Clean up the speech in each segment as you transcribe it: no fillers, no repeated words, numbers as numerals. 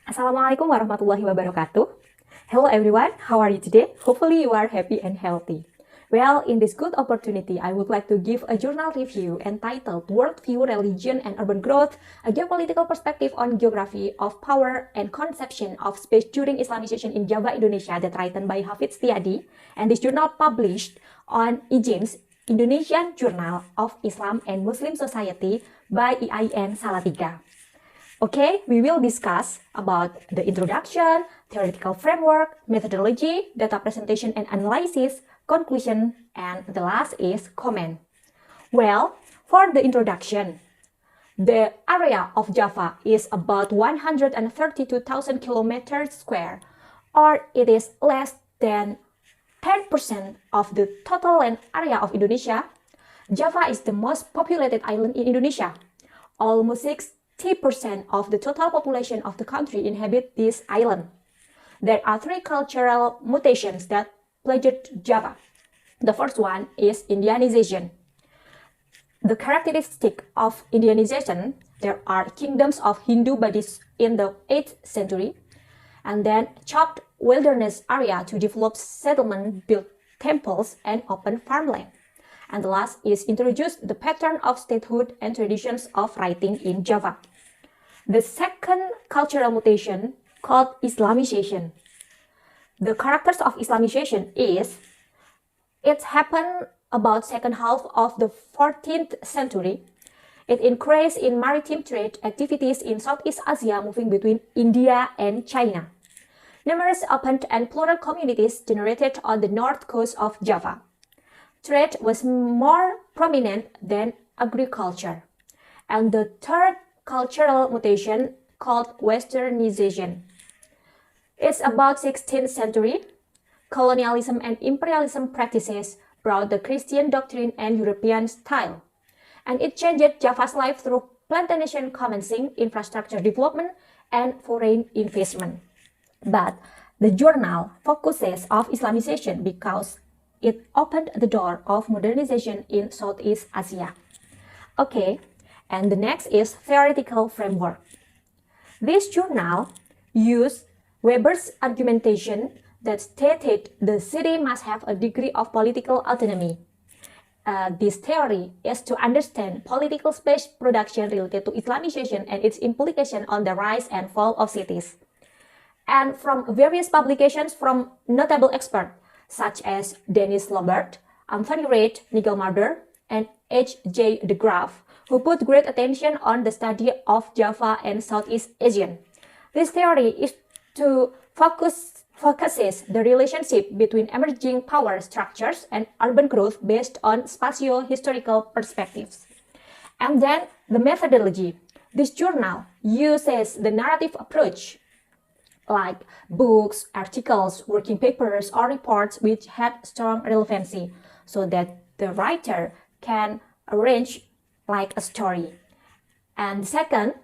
Assalamualaikum warahmatullahi wabarakatuh. Hello everyone, how are you today? Hopefully you are happy and healthy. Well, in this good opportunity, I would like to give a journal review entitled Worldview, Religion and Urban Growth, a geopolitical perspective on geography of power and conception of space during Islamization in Java, Indonesia, that written by Hafid Setiadi, and this journal published on IJIMS, Indonesian Journal of Islam and Muslim Society by IAIN Salatiga. Okay, we will discuss about the introduction, theoretical framework, methodology, data presentation and analysis, conclusion, and the last is comment. Well, for the introduction, the area of Java is about 132,000 kilometers square, or it is less than 10% of the total land area of Indonesia. Java is the most populated island in Indonesia. Almost 60% of the total population of the country inhabit this island. There are three cultural mutations that plagued Java. The first one is Indianization. The characteristic of Indianization, there are kingdoms of Hindu Buddhists in the 8th century, and then chopped wilderness area to develop settlement, built temples, and open farmland. And the last is introduced the pattern of statehood and traditions of writing in Java. The second cultural mutation called Islamization. The characters of Islamization is, it happened about second half of the 14th century. It increased in maritime trade activities in Southeast Asia, moving between India and China. Numerous open and plural communities generated on the north coast of Java. Trade was more prominent than agriculture. And the third cultural mutation called Westernization. It's about 16th century. Colonialism and imperialism practices brought the Christian doctrine and European style. And it changed Java's life through plantation commencing, infrastructure development, and foreign investment. But the journal focuses on Islamization because it opened the door of modernization in Southeast Asia. Okay, and the next is theoretical framework. This journal used Weber's argumentation that stated the city must have a degree of political autonomy. This theory is to understand political space production related to Islamization and its implication on the rise and fall of cities. And from various publications from notable experts, such as Dennis Lambert, Anthony Reid, Nigel Marder, and H.J. de Graaf, who put great attention on the study of Java and Southeast Asian. This theory is to focuses the relationship between emerging power structures and urban growth based on spatio-historical perspectives. And then the methodology. This journal uses the narrative approach, like books, articles, working papers, or reports which had strong relevancy, so that the writer can arrange like a story. And second,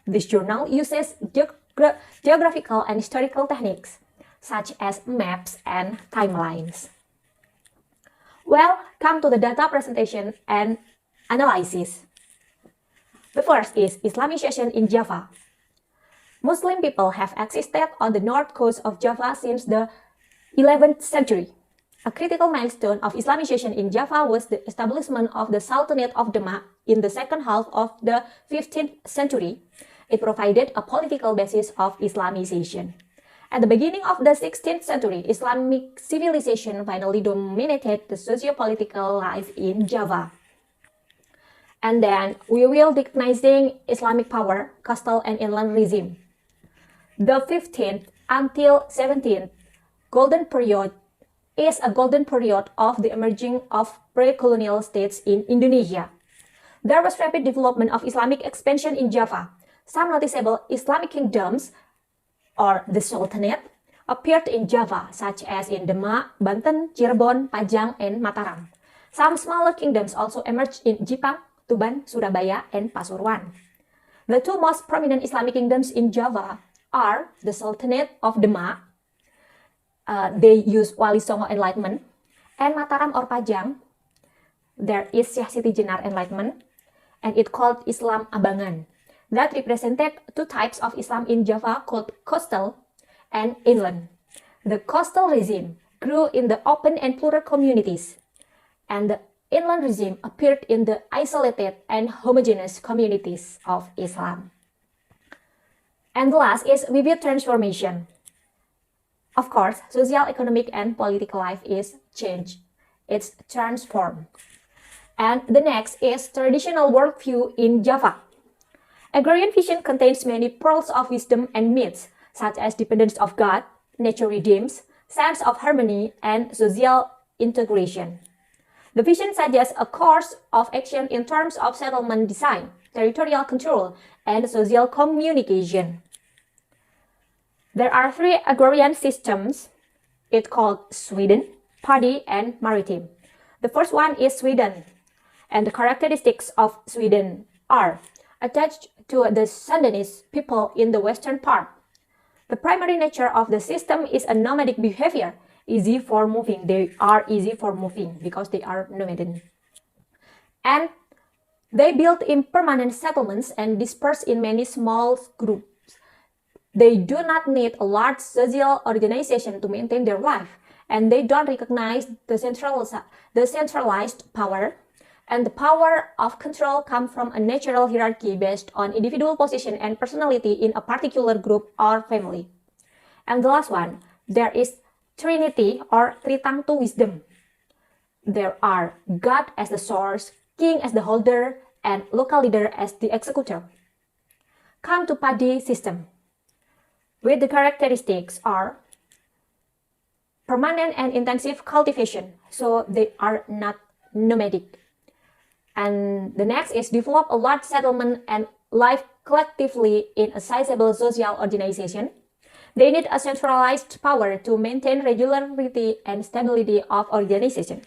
this journal uses geographical and historical techniques, such as maps and timelines. Well, come to the data presentation and analysis. The first is Islamization in Java. Muslim people have existed on the north coast of Java since the 11th century. A critical milestone of Islamization in Java was the establishment of the Sultanate of Demak in the second half of the 15th century. It provided a political basis of Islamization. At the beginning of the 16th century, Islamic civilization finally dominated the socio-political life in Java. And then we will recognizing Islamic power, coastal and inland regime. The 15th until 17th golden period is a golden period of the emerging of pre-colonial states in Indonesia. There was rapid development of Islamic expansion in Java. Some noticeable Islamic kingdoms, or the Sultanate, appeared in Java, such as in Demak, Banten, Cirebon, Pajang, and Mataram. Some smaller kingdoms also emerged in Jipang, Tuban, Surabaya, and Pasuruan. The two most prominent Islamic kingdoms in Java are the Sultanate of Demak, they use Wali Songo Enlightenment, and Mataram or Pajang, there is Syah Siti Jenar Enlightenment, and it called Islam Abangan. that represented two types of Islam in Java called coastal and inland. The coastal regime grew in the open and plural communities, and the inland regime appeared in the isolated and homogeneous communities of Islam. And the last is vivid transformation. Of course, social, economic, and political life is changed. It's transformed. And the next is traditional worldview in Java. Agrarian vision contains many pearls of wisdom and myths, such as dependence of God, nature redeems, sense of harmony, and social integration. The vision suggests a course of action in terms of settlement design, territorial control, and social communication. There are three agrarian systems. It's called Sweden, Paddy, and Maritime. The first one is Sweden, and the characteristics of Sweden are attached to the Sundanese people in the western part. The primary nature of the system is a nomadic behavior, easy for moving. They are easy for moving because they are nomadic. And they build in permanent settlements and disperse in many small groups. They do not need a large social organization to maintain their life, and they don't recognize the centralized power, and the power of control comes from a natural hierarchy based on individual position and personality in a particular group or family. And the last one, there is Trinity or Tritangtu wisdom. There are God as the source, King as the holder, and local leader as the executor. Come to Paddy system, with the characteristics are permanent and intensive cultivation, so they are not nomadic. And the next is develop a large settlement and live collectively in a sizable social organization. They need a centralized power to maintain regularity and stability of organization.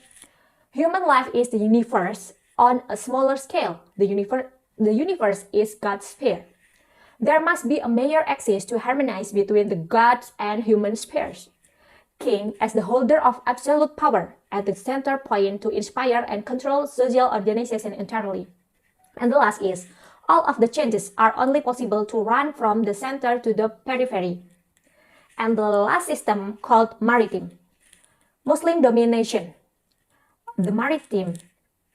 Human life is the universe on a smaller scale. The universe is God's sphere. There must be a major axis to harmonize between the gods and human spheres. King as the holder of absolute power at the center point to inspire and control social organization internally. And the last is, all of the changes are only possible to run from the center to the periphery. And the last system called maritime, Muslim domination. The maritime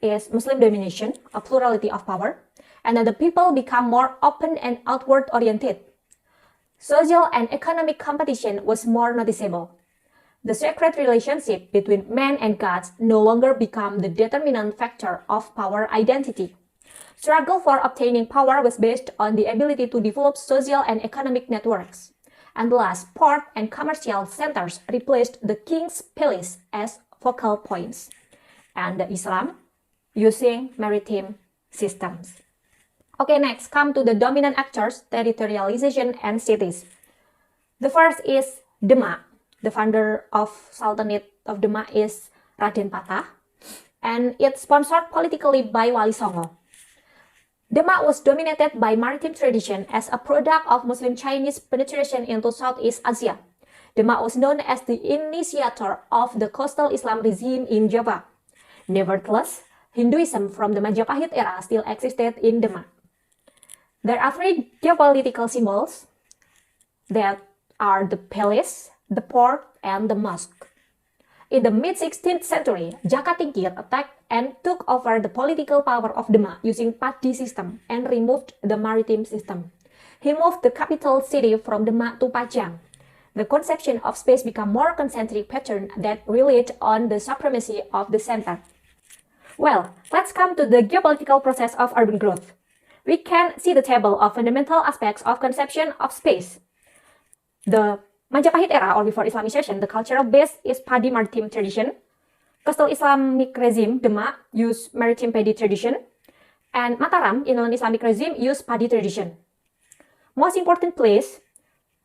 is Muslim domination, a plurality of power, and then the people become more open and outward oriented. Social and economic competition was more noticeable. The sacred relationship between man and gods no longer become the determinant factor of power identity. Struggle for obtaining power was based on the ability to develop social and economic networks. And last, port and commercial centers replaced the king's palace as focal points. And the Islam using maritime systems. Okay, next, come to the dominant actors, territorialization, and cities. The first is Demak. The founder of Sultanate of Demak is Raden Patah, and it's sponsored politically by Wali Songo. Demak was dominated by maritime tradition as a product of Muslim-Chinese penetration into Southeast Asia. Demak was known as the initiator of the coastal Islam regime in Java. Nevertheless, Hinduism from the Majapahit era still existed in Demak. There are three geopolitical symbols that are the palace, the port, and the mosque. In the mid-16th century, Jaka Tingkir attacked and took over the political power of Demak using Paddy system and removed the maritime system. He moved the capital city from Demak to Pajang. The conception of space became more concentric pattern that relied on the supremacy of the center. Well, let's come to the geopolitical process of urban growth. We can see the table of fundamental aspects of conception of space. The Majapahit era or before Islamization, the cultural base is Paddy maritime tradition. Coastal Islamic regime, Demak, use maritime Paddy tradition. And Mataram, inland Islamic regime, use Paddy tradition. Most important place,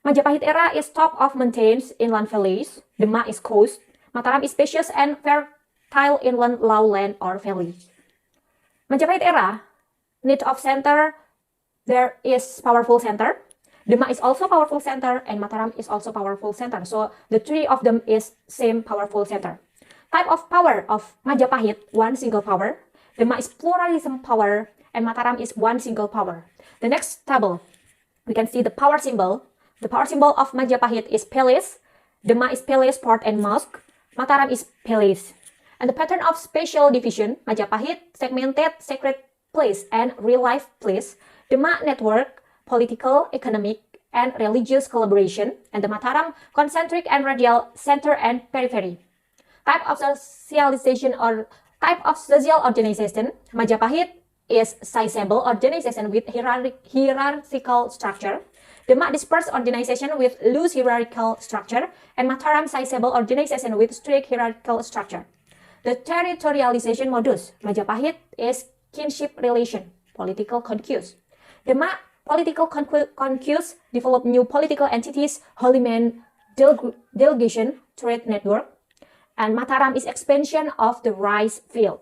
Majapahit era is top of mountains, inland valleys. Demak is coast. Mataram is spacious and fertile inland lowland or valleys. Majapahit era, need of center, there is powerful center. Demak is also powerful center and Mataram is also powerful center. So the three of them is same powerful center. Type of power of Majapahit, one single power. Demak is pluralism power and Mataram is one single power. The next table, we can see the power symbol. The power symbol of Majapahit is palace, Demak is palace, port and mosque, Mataram is palace. And the pattern of spatial division, Majapahit, segmented, sacred place and real-life place, Demak network, political, economic, and religious collaboration, and the Mataram, concentric and radial, center and periphery. Type of socialization or type of social organization, Majapahit is sizable organization with hierarchical structure, Demak dispersed organization with loose hierarchical structure, and Mataram sizable organization with strict hierarchical structure. The territorialization modus, Majapahit is kinship relation, political concuse. Demak, political concuse, develop new political entities, holy man, delegation, trade network, and Mataram is expansion of the rice field.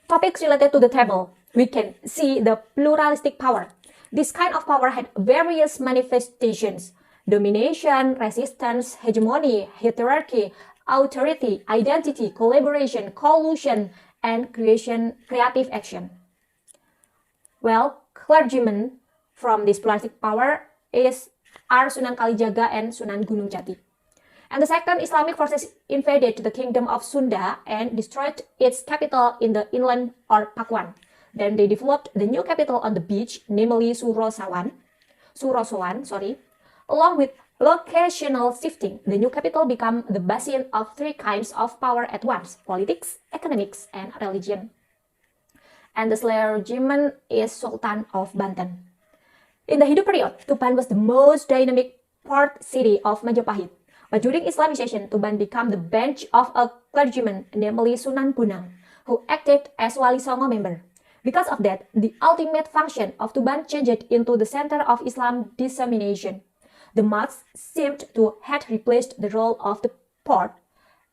Topics related to the table, we can see the pluralistic power. This kind of power had various manifestations: domination, resistance, hegemony, hierarchy, authority, identity, collaboration, collusion, and creative action. Well, clergymen from this pluralistic power are Sunan Kalijaga and Sunan Gunung Jati. And the second, Islamic forces invaded the kingdom of Sunda and destroyed its capital in the inland or Pakuan. Then they developed the new capital on the beach, namely Surosoan. Along with locational shifting, the new capital became the basin of three kinds of power at once: politics, economics, and religion. And the clergyman is Sultan of Banten. In the Hindu period, Tuban was the most dynamic port city of Majapahit. But during Islamization, Tuban became the bench of a clergyman, namely Sunan Bonang, who acted as Wali Songo member. Because of that, the ultimate function of Tuban changed into the center of Islam dissemination. The mosque seemed to have replaced the role of the port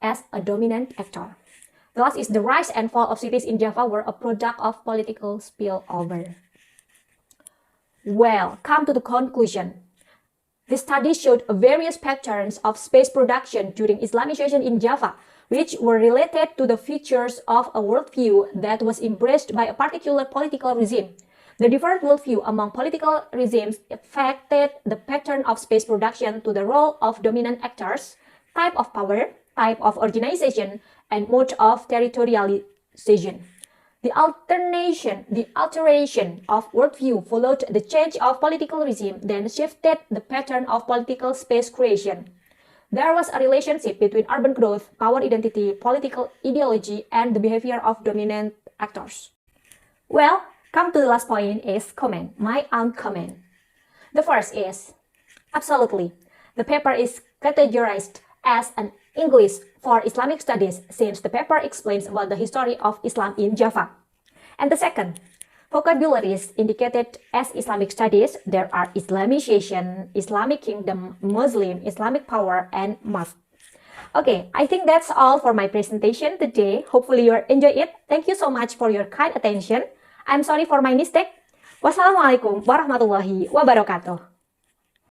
as a dominant actor. Thus, the rise and fall of cities in Java were a product of political spillover. Well, come to the conclusion. The study showed various patterns of space production during Islamization in Java, which were related to the features of a worldview that was embraced by a particular political regime. The different worldview among political regimes affected the pattern of space production to the role of dominant actors, type of power, type of organization, and mode of territorialization. The alteration of worldview followed the change of political regime, then shifted the pattern of political space creation. There was a relationship between urban growth, power identity, political ideology, and the behavior of dominant actors. Well, come to the last point is comment, my own comment. The first is, absolutely, the paper is categorized as an English for Islamic studies since the paper explains about the history of Islam in Java. And the second, vocabularies indicated as Islamic studies, there are Islamization, Islamic kingdom, Muslim, Islamic power, and mosque. Okay, I think that's all for my presentation today. Hopefully you enjoy it. Thank you so much for your kind attention. I'm sorry for my mistake. Wassalamualaikum warahmatullahi wabarakatuh.